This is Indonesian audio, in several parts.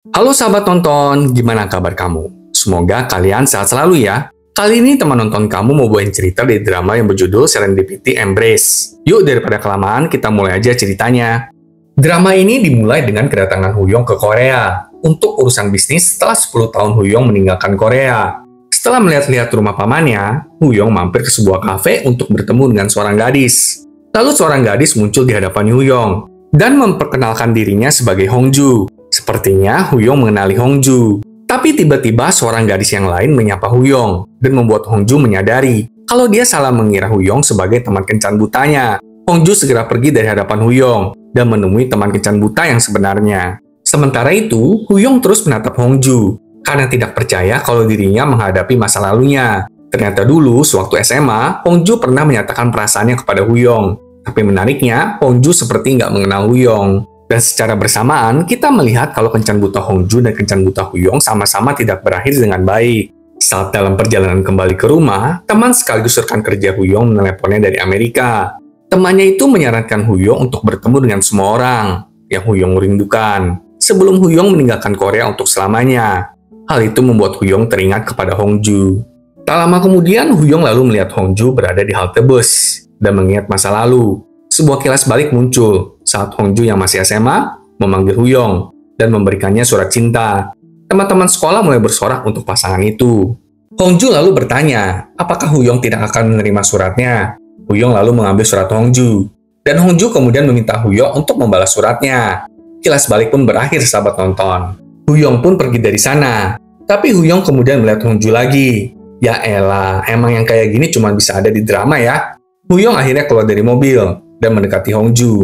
Halo sahabat nonton, gimana kabar kamu? Semoga kalian sehat selalu ya. Kali ini teman nonton kamu mau bawain cerita dari drama yang berjudul Serendipity Embrace. Yuk daripada kelamaan, kita mulai aja ceritanya. Drama ini dimulai dengan kedatangan Huyong ke Korea untuk urusan bisnis setelah 10 tahun Huyong meninggalkan Korea. Setelah melihat-lihat rumah pamannya, Huyong mampir ke sebuah kafe untuk bertemu dengan seorang gadis. Lalu seorang gadis muncul di hadapan Huyong dan memperkenalkan dirinya sebagai Hongju. Sepertinya Huyong mengenali Hongju. Tapi tiba-tiba seorang gadis yang lain menyapa Huyong dan membuat Hongju menyadari kalau dia salah mengira Huyong sebagai teman kencan butanya. Hongju segera pergi dari hadapan Huyong dan menemui teman kencan buta yang sebenarnya. Sementara itu, Huyong terus menatap Hongju karena tidak percaya kalau dirinya menghadapi masa lalunya. Ternyata dulu, sewaktu SMA, Hongju pernah menyatakan perasaannya kepada Huyong. Tapi menariknya, Hongju seperti nggak mengenal Huyong. Dan secara bersamaan, kita melihat kalau kencan buta Hongju dan kencan buta Huyong sama-sama tidak berakhir dengan baik. Saat dalam perjalanan kembali ke rumah, teman sekaligus rekan kerja Huyong meneleponnya dari Amerika. Temannya itu menyarankan Huyong untuk bertemu dengan semua orang yang Huyong rindukan sebelum Huyong meninggalkan Korea untuk selamanya. Hal itu membuat Huyong teringat kepada Hongju. Tak lama kemudian, Huyong lalu melihat Hongju berada di halte bus dan mengingat masa lalu. Sebuah kilas balik muncul saat Hongju yang masih SMA memanggil Huyong dan memberikannya surat cinta. Teman-teman sekolah mulai bersorak untuk pasangan itu. Hongju lalu bertanya, apakah Huyong tidak akan menerima suratnya? Huyong lalu mengambil surat Hongju. Dan Hongju kemudian meminta Huyong untuk membalas suratnya. Kilas balik pun berakhir, sahabat nonton. Huyong pun pergi dari sana. Tapi Huyong kemudian melihat Hongju lagi. Ya elah, emang yang kayak gini cuma bisa ada di drama ya. Huyong akhirnya keluar dari mobil dan mendekati Hongju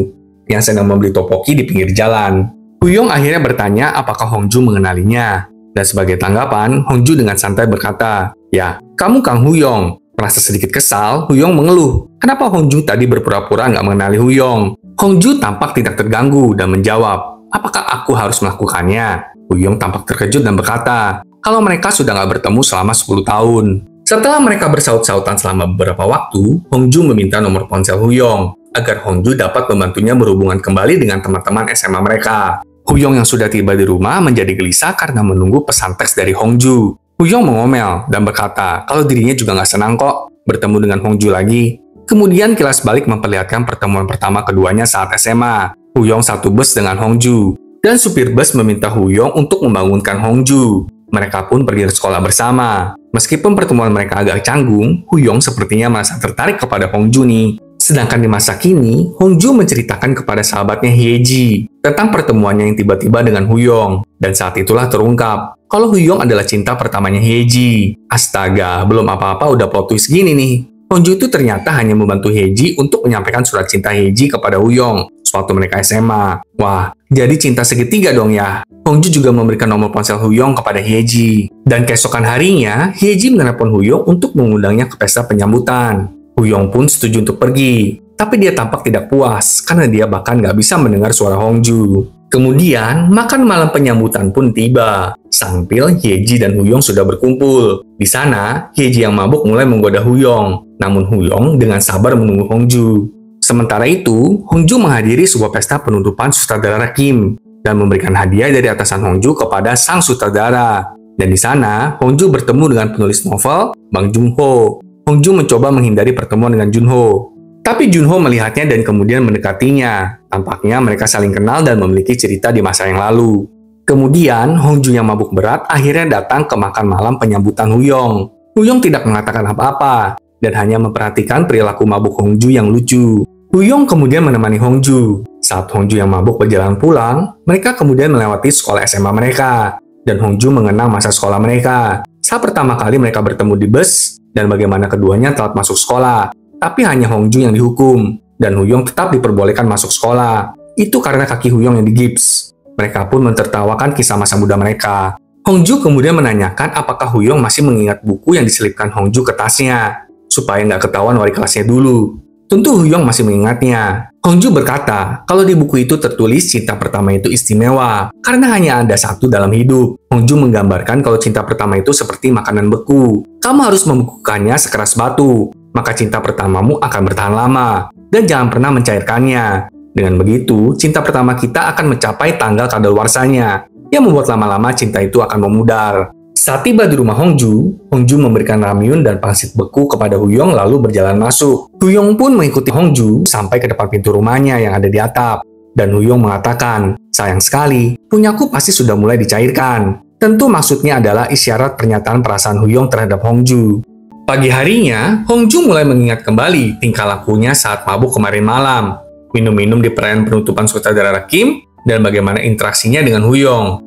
yang sedang membeli topoki di pinggir jalan. Huyong akhirnya bertanya apakah Hongju mengenalinya. Dan sebagai tanggapan, Hongju dengan santai berkata, "Ya, kamu Kang Huyong." Merasa sedikit kesal, Huyong mengeluh. Kenapa Hongju tadi berpura-pura nggak mengenali Huyong? Hongju tampak tidak terganggu dan menjawab, apakah aku harus melakukannya? Huyong tampak terkejut dan berkata, kalau mereka sudah nggak bertemu selama 10 tahun. Setelah mereka bersaut-sautan selama beberapa waktu, Hongju meminta nomor ponsel Huyong agar Hongju dapat membantunya berhubungan kembali dengan teman-teman SMA mereka. Huyong yang sudah tiba di rumah menjadi gelisah karena menunggu pesan teks dari Hongju. Huyong mengomel dan berkata kalau dirinya juga nggak senang kok bertemu dengan Hongju lagi. Kemudian kilas balik memperlihatkan pertemuan pertama keduanya saat SMA. Huyong satu bus dengan Hongju, dan supir bus meminta Huyong untuk membangunkan Hongju. Mereka pun pergi ke sekolah bersama. Meskipun pertemuan mereka agak canggung, Huyong sepertinya merasa tertarik kepada Hongju nih. Sedangkan di masa kini, Hongju menceritakan kepada sahabatnya Hyeji tentang pertemuannya yang tiba-tiba dengan Huyong. Dan saat itulah terungkap kalau Huyong adalah cinta pertamanya Hyeji. Astaga, belum apa-apa udah plot twist gini nih. Hongju itu ternyata hanya membantu Hyeji untuk menyampaikan surat cinta Hyeji kepada Huyong sewaktu mereka SMA. Wah, jadi cinta segitiga dong ya. Hongju juga memberikan nomor ponsel Huyong kepada Hyeji. Dan keesokan harinya, Hyeji menelepon Huyong untuk mengundangnya ke pesta penyambutan. Huyong pun setuju untuk pergi, tapi dia tampak tidak puas karena dia bahkan nggak bisa mendengar suara Hongju. Kemudian, makan malam penyambutan pun tiba. Sambil Hyeji dan Huyong sudah berkumpul. Di sana, Hyeji yang mabuk mulai menggoda Huyong, namun Huyong dengan sabar menunggu Hongju. Sementara itu, Hongju menghadiri sebuah pesta penutupan sutradara Kim dan memberikan hadiah dari atasan Hongju kepada sang sutradara. Dan di sana, Hongju bertemu dengan penulis novel, Bang Joon-ho. Hongju mencoba menghindari pertemuan dengan Joon-ho. Tapi Joon-ho melihatnya dan kemudian mendekatinya. Tampaknya mereka saling kenal dan memiliki cerita di masa yang lalu. Kemudian, Hongju yang mabuk berat akhirnya datang ke makan malam penyambutan Huyong. Huyong tidak mengatakan apa-apa dan hanya memperhatikan perilaku mabuk Hongju yang lucu. Huyong kemudian menemani Hongju. Saat Hongju yang mabuk berjalan pulang, mereka kemudian melewati sekolah SMA mereka. Dan Hongju mengenang masa sekolah mereka. Saat pertama kali mereka bertemu di bus, dan bagaimana keduanya telat masuk sekolah. Tapi hanya Hongju yang dihukum, dan Huyong tetap diperbolehkan masuk sekolah. Itu karena kaki Huyong yang digips. Mereka pun mentertawakan kisah masa muda mereka. Hongju kemudian menanyakan apakah Huyong masih mengingat buku yang diselipkan Hongju ke tasnya, supaya nggak ketahuan wali kelasnya dulu. Tentu Huyong masih mengingatnya. Hongju berkata kalau di buku itu tertulis cinta pertama itu istimewa, karena hanya ada satu dalam hidup. Hongju menggambarkan kalau cinta pertama itu seperti makanan beku. Kamu harus membekukannya sekeras batu, maka cinta pertamamu akan bertahan lama. Dan jangan pernah mencairkannya. Dengan begitu, cinta pertama kita akan mencapai tanggal kadaluarsanya. yang membuat lama-lama cinta itu akan memudar. Saat tiba di rumah Hongju memberikan ramyun dan pangsit beku kepada Huyong lalu berjalan masuk. Huyong pun mengikuti Hongju sampai ke depan pintu rumahnya yang ada di atap. Dan Huyong mengatakan, sayang sekali, punyaku pasti sudah mulai dicairkan. Tentu maksudnya adalah isyarat pernyataan perasaan Huyong terhadap Hongju. Pagi harinya, Hongju mulai mengingat kembali tingkah lakunya saat mabuk kemarin malam. Minum-minum di perayaan penutupan sutradara Kim, dan bagaimana interaksinya dengan Huyong.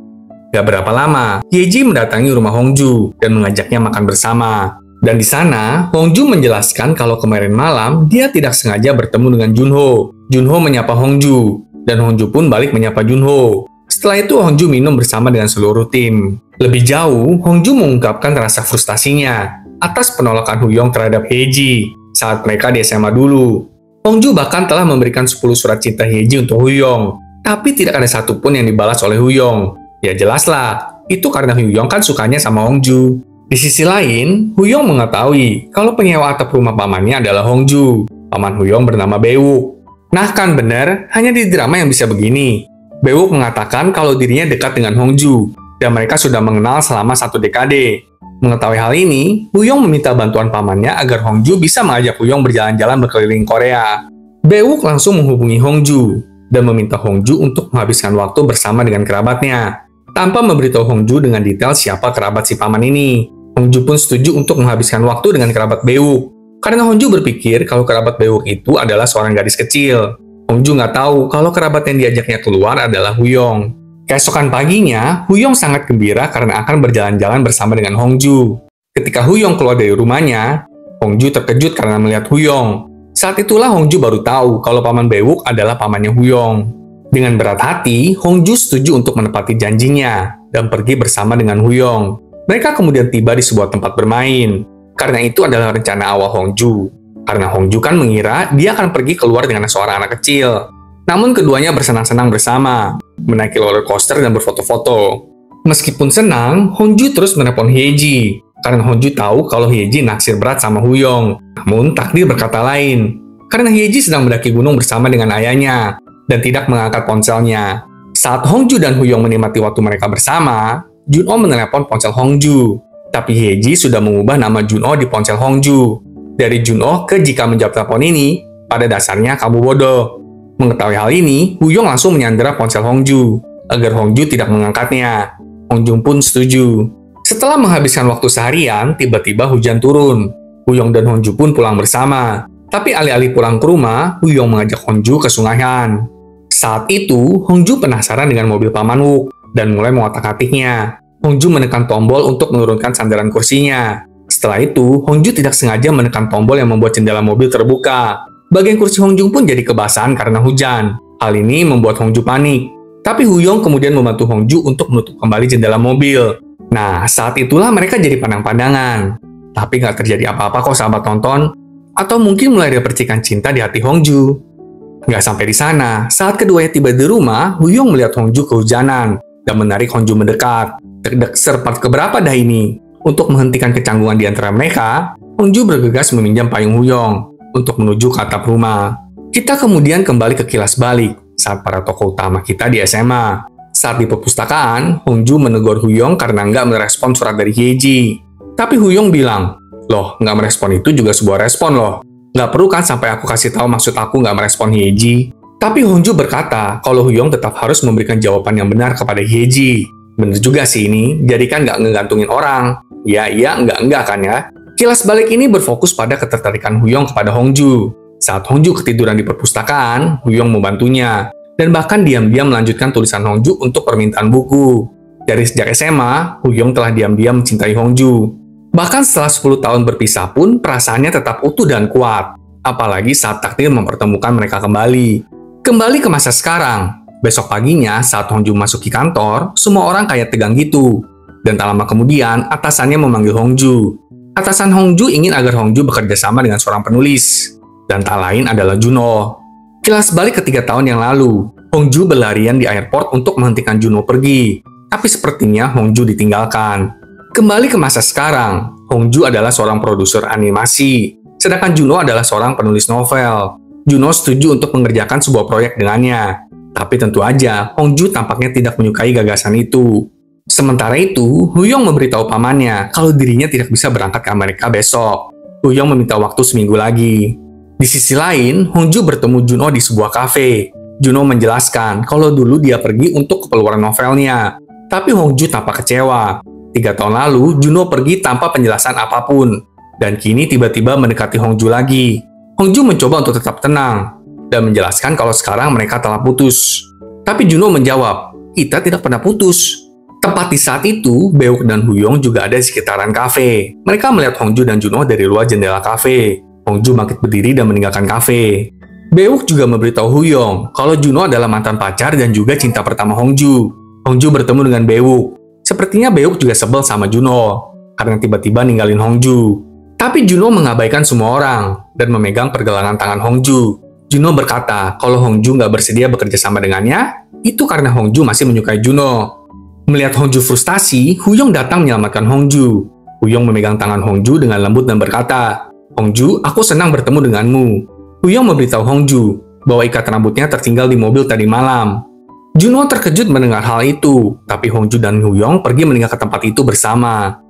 Gak berapa lama, Yeji mendatangi rumah Hongju dan mengajaknya makan bersama. Dan di sana, Hongju menjelaskan kalau kemarin malam dia tidak sengaja bertemu dengan Junho. Junho menyapa Hongju, dan Hongju pun balik menyapa Junho. Setelah itu, Hongju minum bersama dengan seluruh tim. Lebih jauh, Hongju mengungkapkan rasa frustasinya atas penolakan Huyong terhadap Yeji saat mereka di SMA dulu. Hongju bahkan telah memberikan 10 surat cinta Yeji untuk Huyong, tapi tidak ada satupun yang dibalas oleh Huyong. Ya jelaslah, itu karena Huyong kan sukanya sama Hongju. Di sisi lain, Huyong mengetahui kalau penyewa atap rumah pamannya adalah Hongju. Paman Huyong bernama Bewook. Nah kan bener, hanya di drama yang bisa begini. Bewook mengatakan kalau dirinya dekat dengan Hongju, dan mereka sudah mengenal selama 1 dekade. Mengetahui hal ini, Huyong meminta bantuan pamannya agar Hongju bisa mengajak Huyong berjalan-jalan berkeliling Korea. Bewook langsung menghubungi Hongju, dan meminta Hongju untuk menghabiskan waktu bersama dengan kerabatnya. Tanpa memberitahu Hongju dengan detail siapa kerabat si paman ini. Hongju pun setuju untuk menghabiskan waktu dengan kerabat Bewook. Karena Hongju berpikir kalau kerabat Bewook itu adalah seorang gadis kecil. Hongju nggak tahu kalau kerabat yang diajaknya keluar adalah Huyong. Keesokan paginya, Huyong sangat gembira karena akan berjalan-jalan bersama dengan Hongju. Ketika Huyong keluar dari rumahnya, Hongju terkejut karena melihat Huyong. Saat itulah Hongju baru tahu kalau paman Bewook adalah pamannya Huyong. Dengan berat hati, Hongju setuju untuk menepati janjinya dan pergi bersama dengan Huyong. Mereka kemudian tiba di sebuah tempat bermain. Karena itu adalah rencana awal Hongju. Karena Hongju kan mengira dia akan pergi keluar dengan seorang anak kecil. Namun keduanya bersenang-senang bersama, menaiki roller coaster dan berfoto-foto. Meskipun senang, Hongju terus menelpon Hyeji. Karena Hongju tahu kalau Hyeji naksir berat sama Huyong. Namun takdir berkata lain. Karena Hyeji sedang mendaki gunung bersama dengan ayahnya dan tidak mengangkat ponselnya. Saat Hongju dan Huyong menikmati waktu mereka bersama, Junho menelepon ponsel Hongju. Tapi Hyeji sudah mengubah nama Junho di ponsel Hongju. Dari Junho ke jika menjawab telepon ini, pada dasarnya kamu bodoh. Mengetahui hal ini, Huyong langsung menyandera ponsel Hongju, agar Hongju tidak mengangkatnya. Hongju pun setuju. Setelah menghabiskan waktu seharian, tiba-tiba hujan turun. Huyong dan Hongju pun pulang bersama. Tapi alih-alih pulang ke rumah, Huyong mengajak Hongju ke Sungai Han. Saat itu, Hongju penasaran dengan mobil Paman Wook dan mulai mengotak-atiknya. Hongju menekan tombol untuk menurunkan sandaran kursinya. Setelah itu, Hongju tidak sengaja menekan tombol yang membuat jendela mobil terbuka. Bagian kursi Hongju pun jadi kebasahan karena hujan. Hal ini membuat Hongju panik. Tapi Huyong kemudian membantu Hongju untuk menutup kembali jendela mobil. Nah, saat itulah mereka jadi pandang-pandangan. Tapi nggak terjadi apa-apa kok sahabat tonton. Atau mungkin mulai ada percikan cinta di hati Hongju. Nggak sampai di sana, saat keduanya tiba di rumah, Huyong melihat Hongju kehujanan dan menarik Hongju mendekat. Deg-deg part keberapa dah ini? Untuk menghentikan kecanggungan di antara mereka, Hongju bergegas meminjam payung Huyong untuk menuju ke atap rumah. Kita kemudian kembali ke kilas balik saat para tokoh utama kita di SMA. Saat di perpustakaan, Hongju menegur Huyong karena nggak merespon surat dari Hyeji. Tapi Huyong bilang, loh, nggak merespon itu juga sebuah respon loh. Nggak perlu kan sampai aku kasih tahu maksud aku nggak merespon Hyeji. Tapi Hongju berkata kalau Huyong tetap harus memberikan jawaban yang benar kepada Hyeji. Bener juga sih ini, jadi kan nggak ngegantungin orang. Ya iya, enggak kan ya. Kilas balik ini berfokus pada ketertarikan Huyong kepada Hongju. Saat Hongju ketiduran di perpustakaan, Huyong membantunya. Dan bahkan diam-diam melanjutkan tulisan Hongju untuk permintaan buku. Dari sejak SMA, Huyong telah diam-diam mencintai Hongju. Bahkan setelah 10 tahun berpisah pun, perasaannya tetap utuh dan kuat. Apalagi saat takdir mempertemukan mereka kembali. Kembali ke masa sekarang. Besok paginya, saat Hongju masuki kantor, semua orang kayak tegang gitu. Dan tak lama kemudian, atasannya memanggil Hongju. Atasan Hongju ingin agar Hongju bekerja sama dengan seorang penulis. Dan tak lain adalah Junho. Kilas balik ke 3 tahun yang lalu. Hongju berlarian di airport untuk menghentikan Junho pergi. Tapi sepertinya Hongju ditinggalkan. Kembali ke masa sekarang, Hongju adalah seorang produser animasi, sedangkan Junho adalah seorang penulis novel. Junho setuju untuk mengerjakan sebuah proyek dengannya. Tapi tentu aja, Hongju tampaknya tidak menyukai gagasan itu. Sementara itu, Huyong memberitahu pamannya kalau dirinya tidak bisa berangkat ke Amerika besok. Huyong meminta waktu seminggu lagi. Di sisi lain, Hongju bertemu Junho di sebuah kafe. Junho menjelaskan kalau dulu dia pergi untuk keperluan novelnya. Tapi Hongju tampak kecewa. 3 tahun lalu, Junho pergi tanpa penjelasan apapun. Dan kini tiba-tiba mendekati Hongju lagi. Hongju mencoba untuk tetap tenang dan menjelaskan kalau sekarang mereka telah putus. Tapi Junho menjawab, kita tidak pernah putus. Tepat di saat itu, Beouk dan Huyong juga ada di sekitaran kafe. Mereka melihat Hongju dan Junho dari luar jendela kafe. Hongju bangkit berdiri dan meninggalkan kafe. Beouk juga memberitahu Huyong kalau Junho adalah mantan pacar dan juga cinta pertama Hongju. Hongju bertemu dengan Beouk. Sepertinya Beouk juga sebel sama Junho karena tiba-tiba ninggalin Hongju. Tapi Junho mengabaikan semua orang dan memegang pergelangan tangan Hongju. Junho berkata kalau Hongju nggak bersedia bekerja sama dengannya, itu karena Hongju masih menyukai Junho. Melihat Hongju frustasi, Huyong datang menyelamatkan Hongju. Huyong memegang tangan Hongju dengan lembut dan berkata, Hongju, aku senang bertemu denganmu. Huyong memberitahu Hongju bahwa ikatan rambutnya tertinggal di mobil tadi malam. Junho terkejut mendengar hal itu, tapi Hongju dan Huyong pergi meninggal ke tempat itu bersama.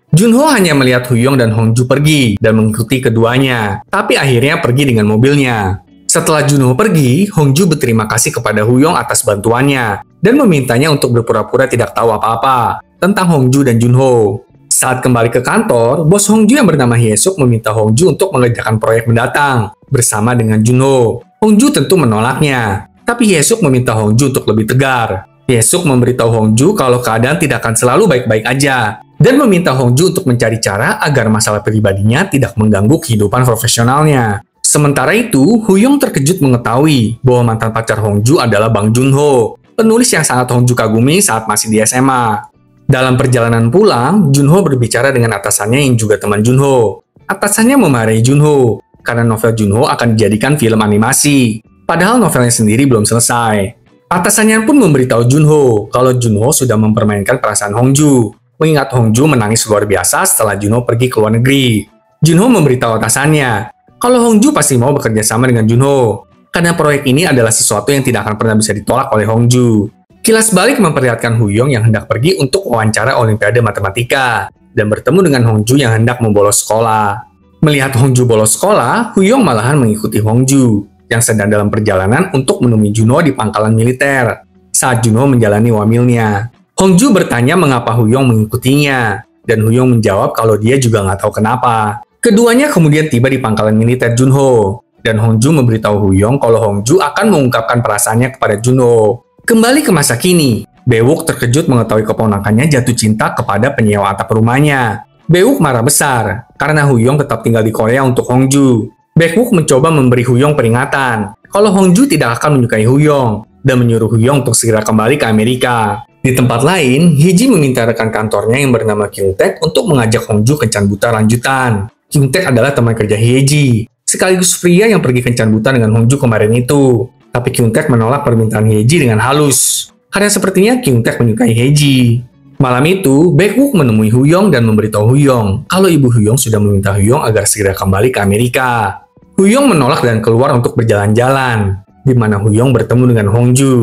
Junho hanya melihat Huyong dan Hongju pergi dan mengikuti keduanya, tapi akhirnya pergi dengan mobilnya. Setelah Junho pergi, Hongju berterima kasih kepada Huyong atas bantuannya dan memintanya untuk berpura-pura tidak tahu apa-apa tentang Hongju dan Junho. Saat kembali ke kantor, bos Hongju yang bernama Hye-suk meminta Hongju untuk mengerjakan proyek mendatang bersama dengan Junho. Hongju tentu menolaknya, tapi Hye-suk meminta Hongju untuk lebih tegar. Hye-suk memberitahu Hongju kalau keadaan tidak akan selalu baik-baik aja dan meminta Hongju untuk mencari cara agar masalah pribadinya tidak mengganggu kehidupan profesionalnya. Sementara itu, Huyong terkejut mengetahui bahwa mantan pacar Hongju adalah Bang Junho, penulis yang sangat Hongju kagumi saat masih di SMA. Dalam perjalanan pulang, Junho berbicara dengan atasannya yang juga teman Junho. Atasannya memarahi Junho karena novel Junho akan dijadikan film animasi, padahal novelnya sendiri belum selesai. Atasannya pun memberitahu Junho kalau Junho sudah mempermainkan perasaan Hongju, mengingat Hongju menangis luar biasa setelah Junho pergi ke luar negeri. Junho memberitahu atasannya kalau Hongju pasti mau bekerja sama dengan Junho, karena proyek ini adalah sesuatu yang tidak akan pernah bisa ditolak oleh Hongju. Kilas balik memperlihatkan Huyong yang hendak pergi untuk wawancara Olimpiade Matematika, dan bertemu dengan Hongju yang hendak membolos sekolah. Melihat Hongju bolos sekolah, Huyong malahan mengikuti Hongju, yang sedang dalam perjalanan untuk menemui Junho di pangkalan militer, saat Junho menjalani wamilnya. Hongju bertanya mengapa Huyong mengikutinya, dan Huyong menjawab kalau dia juga nggak tahu kenapa. Keduanya kemudian tiba di pangkalan militer Junho, dan Hongju memberitahu Huyong kalau Hongju akan mengungkapkan perasaannya kepada Junho. Kembali ke masa kini, Beouk terkejut mengetahui keponakannya jatuh cinta kepada penyewa atap rumahnya. Beouk marah besar, karena Huyong tetap tinggal di Korea untuk Hongju. Beouk mencoba memberi Huyong peringatan, kalau Hongju tidak akan menyukai Huyong, dan menyuruh Huyong untuk segera kembali ke Amerika. Di tempat lain, Hye-ji meminta rekan kantornya yang bernama Kyung-taek untuk mengajak Hongju kencan buta lanjutan. Kyung-taek adalah teman kerja Hye-ji, sekaligus pria yang pergi kencan buta dengan Hongju kemarin itu. Tapi Kyung-taek menolak permintaan Hye-ji dengan halus, karena sepertinya Kyung-taek menyukai Hye-ji. Malam itu, Baekwook menemui Huyong dan memberitahu Huyong kalau ibu Huyong sudah meminta Huyong agar segera kembali ke Amerika. Huyong menolak dan keluar untuk berjalan-jalan, di mana Huyong bertemu dengan Hongju.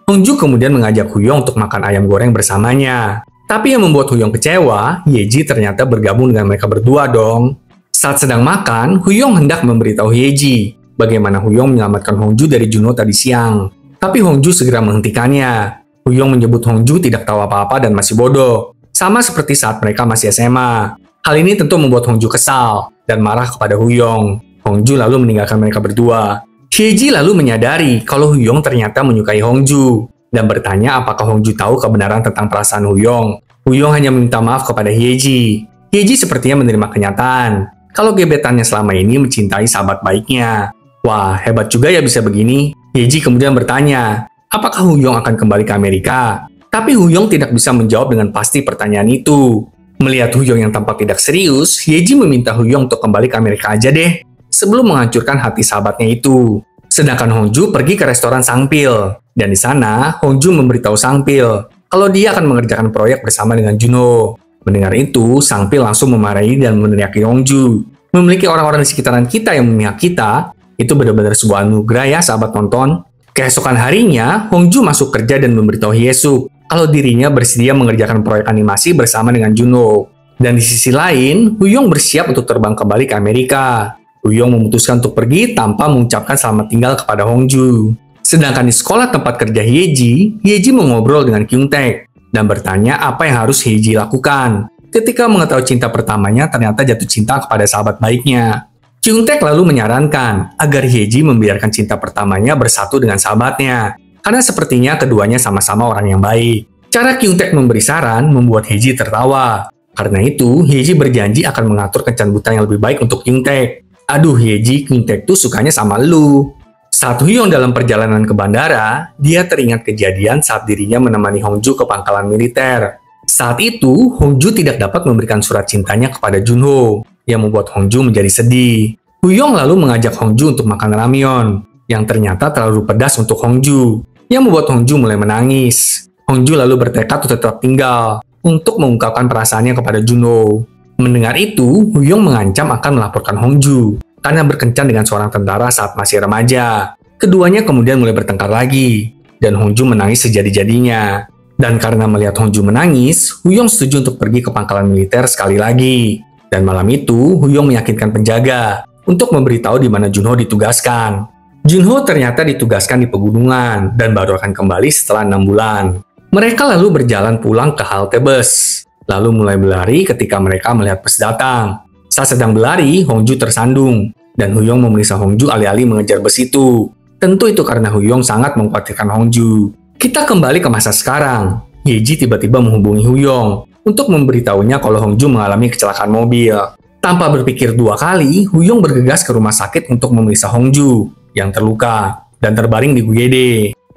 Hongju kemudian mengajak Huyong untuk makan ayam goreng bersamanya. Tapi yang membuat Huyong kecewa, Hye-ji ternyata bergabung dengan mereka berdua dong. Saat sedang makan, Huyong hendak memberitahu Hye-ji bagaimana Huyong menyelamatkan Hongju dari Junho tadi siang. Tapi Hongju segera menghentikannya. Huyong menyebut Hongju tidak tahu apa-apa dan masih bodoh, sama seperti saat mereka masih SMA. Hal ini tentu membuat Hongju kesal dan marah kepada Huyong. Hongju lalu meninggalkan mereka berdua. Hye-ji lalu menyadari kalau Huyong ternyata menyukai Hongju dan bertanya apakah Hongju tahu kebenaran tentang perasaan Huyong. Huyong hanya meminta maaf kepada Hye-ji. Hye-ji sepertinya menerima kenyataan kalau gebetannya selama ini mencintai sahabat baiknya. Wah, hebat juga ya bisa begini. Hye-ji kemudian bertanya, apakah Huyong akan kembali ke Amerika? Tapi Huyong tidak bisa menjawab dengan pasti pertanyaan itu. Melihat Huyong yang tampak tidak serius, Hye-ji meminta Huyong untuk kembali ke Amerika aja deh, sebelum menghancurkan hati sahabatnya itu. Sedangkan Hongju pergi ke restoran Sangpil, dan di sana Hongju memberitahu Sangpil kalau dia akan mengerjakan proyek bersama dengan Junho. Mendengar itu, Sangpil langsung memarahi dan meneriaki Hongju. Memiliki orang-orang di sekitaran kita yang memihak kita, itu benar-benar sebuah anugerah ya sahabat nonton. Keesokan harinya, Hongju masuk kerja dan memberitahu Hye-suk kalau dirinya bersedia mengerjakan proyek animasi bersama dengan Junho. Dan di sisi lain, Huyong bersiap untuk terbang kembali ke Amerika. Huyong memutuskan untuk pergi tanpa mengucapkan selamat tinggal kepada Hongju. Sedangkan di sekolah tempat kerja Hyeji mengobrol dengan Kyung-taek dan bertanya apa yang harus Hyeji lakukan. Ketika mengetahui cinta pertamanya ternyata jatuh cinta kepada sahabat baiknya. Kyung-taek lalu menyarankan agar Hyeji membiarkan cinta pertamanya bersatu dengan sahabatnya, karena sepertinya keduanya sama-sama orang yang baik. Cara Kyung-taek memberi saran membuat Hyeji tertawa. Karena itu, Hyeji berjanji akan mengatur kecandutan yang lebih baik untuk Kyung-taek. Aduh Hyeji, Kyung-taek tuh sukanya sama lu. Saat Huyong dalam perjalanan ke bandara, dia teringat kejadian saat dirinya menemani Hongju ke pangkalan militer. Saat itu, Hongju tidak dapat memberikan surat cintanya kepada Junho, yang membuat Hongju menjadi sedih. Huyong lalu mengajak Hongju untuk makan ramyeon, yang ternyata terlalu pedas untuk Hongju, yang membuat Hongju mulai menangis. Hongju lalu bertekad untuk tetap tinggal, untuk mengungkapkan perasaannya kepada Junho. Mendengar itu, Huyong mengancam akan melaporkan Hongju, karena berkencan dengan seorang tentara saat masih remaja. Keduanya kemudian mulai bertengkar lagi, dan Hongju menangis sejadi-jadinya. Dan karena melihat Hongju menangis, Huyong setuju untuk pergi ke pangkalan militer sekali lagi. Dan malam itu, Huyong meyakinkan penjaga untuk memberitahu di mana Junho ditugaskan. Junho ternyata ditugaskan di pegunungan dan baru akan kembali setelah 6 bulan. Mereka lalu berjalan pulang ke halte bus, lalu mulai berlari ketika mereka melihat bus datang. Saat sedang berlari, Hongju tersandung, dan Huyong memeriksa Hongju alih-alih mengejar bus itu. Tentu itu karena Huyong sangat mengkhawatirkan Hongju. Kita kembali ke masa sekarang. Hyeji tiba-tiba menghubungi Huyong untuk memberitahunya kalau Hongju mengalami kecelakaan mobil. Tanpa berpikir 2 kali, Huyong bergegas ke rumah sakit untuk memeriksa Hongju yang terluka dan terbaring di UGD.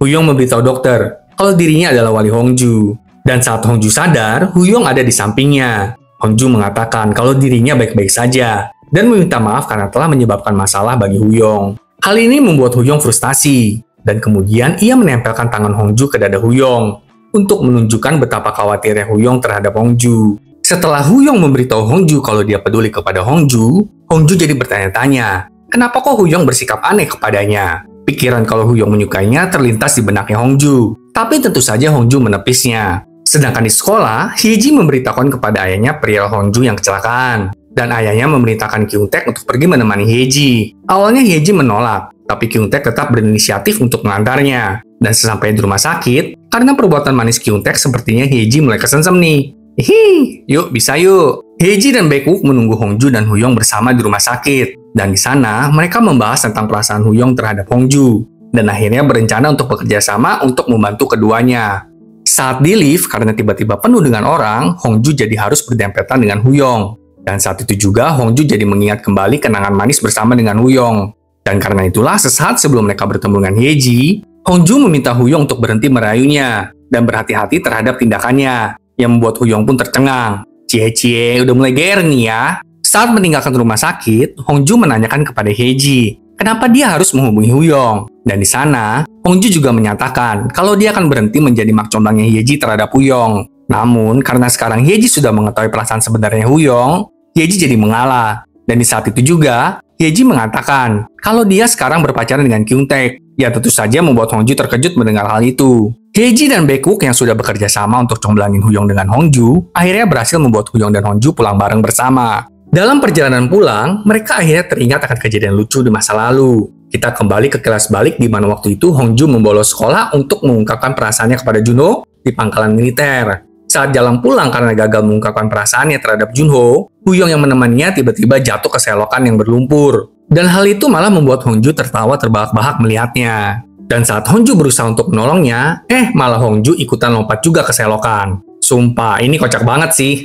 Huyong memberitahu dokter kalau dirinya adalah wali Hongju. Dan saat Hongju sadar, Huyong ada di sampingnya. Hongju mengatakan kalau dirinya baik-baik saja dan meminta maaf karena telah menyebabkan masalah bagi Huyong. Hal ini membuat Huyong frustasi, dan kemudian ia menempelkan tangan Hongju ke dada Huyong untuk menunjukkan betapa khawatirnya Huyong terhadap Hongju. Setelah Huyong memberitahu Hongju kalau dia peduli kepada Hongju, Hongju jadi bertanya-tanya, kenapa kok Huyong bersikap aneh kepadanya? Pikiran kalau Huyong menyukainya terlintas di benaknya Hongju, tapi tentu saja Hongju menepisnya. Sedangkan di sekolah, Hyeji memberitahukan kepada ayahnya perihal Hongju yang kecelakaan, dan ayahnya memerintahkan Kyung-taek untuk pergi menemani Hyeji. Awalnya Hyeji menolak, tapi Kyung-taek tetap berinisiatif untuk mengantarnya. Dan sesampai di rumah sakit, karena perbuatan manis Kyung-taek sepertinya Hyeji mulai kesengsem nih. Hihi, yuk bisa yuk. Hyeji dan Baekwook menunggu Hongju dan Huyong bersama di rumah sakit. Dan di sana, mereka membahas tentang perasaan Huyong terhadap Hongju. Dan akhirnya berencana untuk bekerja sama untuk membantu keduanya. Saat di lift, karena tiba-tiba penuh dengan orang, Hongju jadi harus berdempetan dengan Huyong. Dan saat itu juga, Hongju jadi mengingat kembali kenangan manis bersama dengan Huyong. Dan karena itulah, sesaat sebelum mereka bertemu dengan Hyeji, Hongju meminta Huyong untuk berhenti merayunya dan berhati-hati terhadap tindakannya, yang membuat Huyong pun tercengang. Cie-cie, udah mulai GR nih ya. Saat meninggalkan rumah sakit, Hongju menanyakan kepada Hyeji, kenapa dia harus menghubungi Huyong. Dan di sana, Hongju juga menyatakan kalau dia akan berhenti menjadi makcomblangnya Hyeji terhadap Huyong. Namun, karena sekarang Hyeji sudah mengetahui perasaan sebenarnya Huyong, Hyeji jadi mengalah. Dan di saat itu juga, Hyeji mengatakan kalau dia sekarang berpacaran dengan Kyung-taek. Ya tentu saja membuat Hongju terkejut mendengar hal itu. Hyeji dan Baekwook yang sudah bekerja sama untuk comblangin Huyong dengan Hongju, akhirnya berhasil membuat Huyong dan Hongju pulang bareng bersama. Dalam perjalanan pulang, mereka akhirnya teringat akan kejadian lucu di masa lalu. Kita kembali ke kelas balik di mana waktu itu Hongju membolos sekolah untuk mengungkapkan perasaannya kepada Junho di pangkalan militer. Saat jalan pulang karena gagal mengungkapkan perasaannya terhadap Junho, Huyong yang menemaninya tiba-tiba jatuh ke selokan yang berlumpur. Dan hal itu malah membuat Hongju tertawa terbahak-bahak melihatnya. Dan saat Hongju berusaha untuk menolongnya, malah Hongju ikutan lompat juga ke selokan. Sumpah, ini kocak banget sih.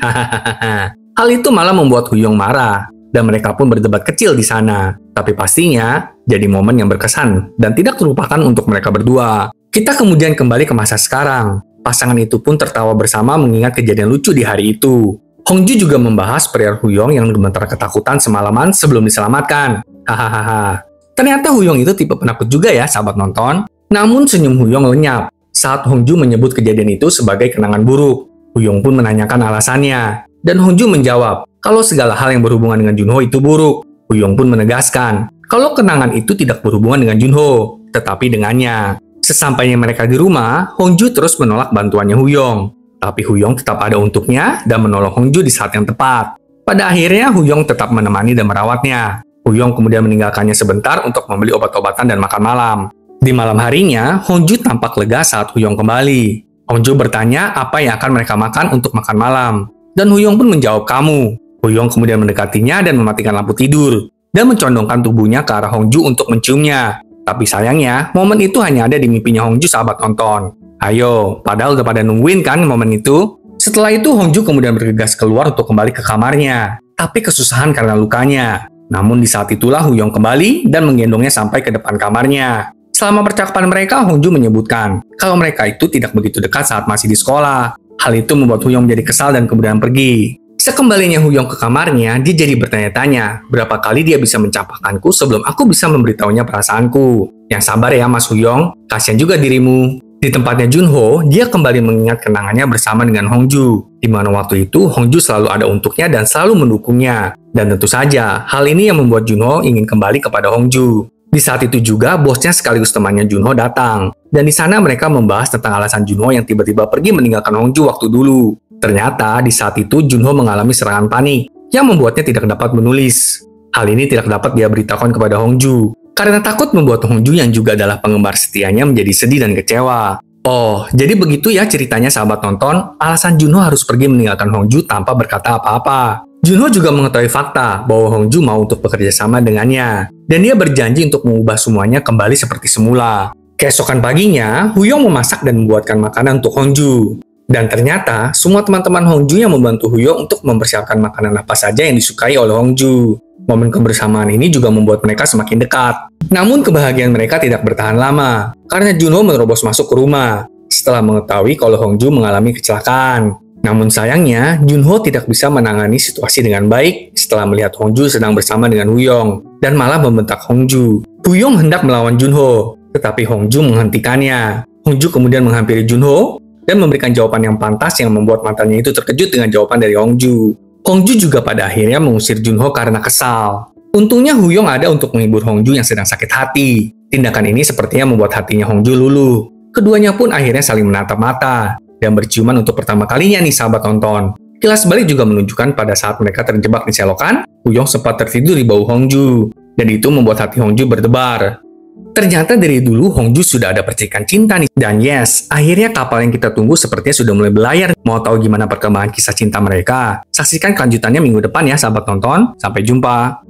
Hal itu malah membuat Huyong marah, dan mereka pun berdebat kecil di sana. Tapi pastinya, jadi momen yang berkesan dan tidak terlupakan untuk mereka berdua. Kita kemudian kembali ke masa sekarang. Pasangan itu pun tertawa bersama mengingat kejadian lucu di hari itu. Hongju juga membahas perihal Huyong yang gemetar ketakutan semalaman sebelum diselamatkan. Hahaha. Ternyata Huyong itu tipe penakut juga ya, sahabat nonton. Namun senyum Huyong lenyap saat Hongju menyebut kejadian itu sebagai kenangan buruk. Huyong pun menanyakan alasannya. Dan Hongju menjawab kalau segala hal yang berhubungan dengan Junho itu buruk. Huyong pun menegaskan kalau kenangan itu tidak berhubungan dengan Junho, tetapi dengannya. Sesampainya mereka di rumah, Hongju terus menolak bantuannya Huyong. Tapi Huyong tetap ada untuknya dan menolong Hongju di saat yang tepat. Pada akhirnya, Huyong tetap menemani dan merawatnya. Huyong kemudian meninggalkannya sebentar untuk membeli obat-obatan dan makan malam. Di malam harinya, Hongju tampak lega saat Huyong kembali. Hongju bertanya apa yang akan mereka makan untuk makan malam. Dan Huyong pun menjawab kamu. Huyong kemudian mendekatinya dan mematikan lampu tidur. Dan mencondongkan tubuhnya ke arah Hongju untuk menciumnya. Tapi sayangnya, momen itu hanya ada di mimpinya Hongju, sahabat nonton. Ayo, padahal udah pada nungguin kan momen itu? Setelah itu, Hongju kemudian bergegas keluar untuk kembali ke kamarnya. Tapi kesusahan karena lukanya. Namun di saat itulah Huyong kembali dan menggendongnya sampai ke depan kamarnya. Selama percakapan mereka, Hongju menyebutkan kalau mereka itu tidak begitu dekat saat masih di sekolah. Hal itu membuat Huyong menjadi kesal dan kemudian pergi. Sekembalinya Huyong ke kamarnya, dia jadi bertanya-tanya berapa kali dia bisa mencapakanku sebelum aku bisa memberitahunya perasaanku. Yang sabar ya Mas Huyong, kasihan juga dirimu. Di tempatnya Junho, dia kembali mengingat kenangannya bersama dengan Hongju, di mana waktu itu Hongju selalu ada untuknya dan selalu mendukungnya. Dan tentu saja, hal ini yang membuat Junho ingin kembali kepada Hongju. Di saat itu juga, bosnya sekaligus temannya Junho datang. Dan di sana mereka membahas tentang alasan Junho yang tiba-tiba pergi meninggalkan Hongju waktu dulu. Ternyata, di saat itu Junho mengalami serangan panik, yang membuatnya tidak dapat menulis. Hal ini tidak dapat dia beritahukan kepada Hongju. Karena takut membuat Hongju yang juga adalah penggemar setianya menjadi sedih dan kecewa. Oh, jadi begitu ya ceritanya sahabat nonton, alasan Junho harus pergi meninggalkan Hongju tanpa berkata apa-apa. Junho juga mengetahui fakta bahwa Hongju mau untuk bekerja sama dengannya. Dan dia berjanji untuk mengubah semuanya kembali seperti semula. Keesokan paginya, Huyong memasak dan membuatkan makanan untuk Hongju. Dan ternyata, semua teman-teman Hongju yang membantu Huyong untuk mempersiapkan makanan apa saja yang disukai oleh Hongju. Momen kebersamaan ini juga membuat mereka semakin dekat. Namun kebahagiaan mereka tidak bertahan lama, karena Junho menerobos masuk ke rumah setelah mengetahui kalau Hongju mengalami kecelakaan. Namun sayangnya, Junho tidak bisa menangani situasi dengan baik setelah melihat Hongju sedang bersama dengan Huyong, dan malah membentak Hongju. Huyong hendak melawan Junho, tetapi Hongju menghentikannya. Hongju kemudian menghampiri Junho dan memberikan jawaban yang pantas yang membuat matanya itu terkejut dengan jawaban dari Hongju. Hongju juga pada akhirnya mengusir Junho karena kesal. Untungnya Huyong ada untuk menghibur Hongju yang sedang sakit hati. Tindakan ini sepertinya membuat hatinya Hongju luluh. Keduanya pun akhirnya saling menatap mata dan berciuman untuk pertama kalinya nih sahabat tonton. Kilas balik juga menunjukkan pada saat mereka terjebak di selokan, Huyong sempat tertidur di bau Hongju. Dan itu membuat hati Hongju berdebar. Ternyata dari dulu Hongju sudah ada percikan cinta nih. Dan yes, akhirnya kapal yang kita tunggu sepertinya sudah mulai berlayar. Mau tahu gimana perkembangan kisah cinta mereka? Saksikan kelanjutannya minggu depan ya sahabat nonton. Sampai jumpa.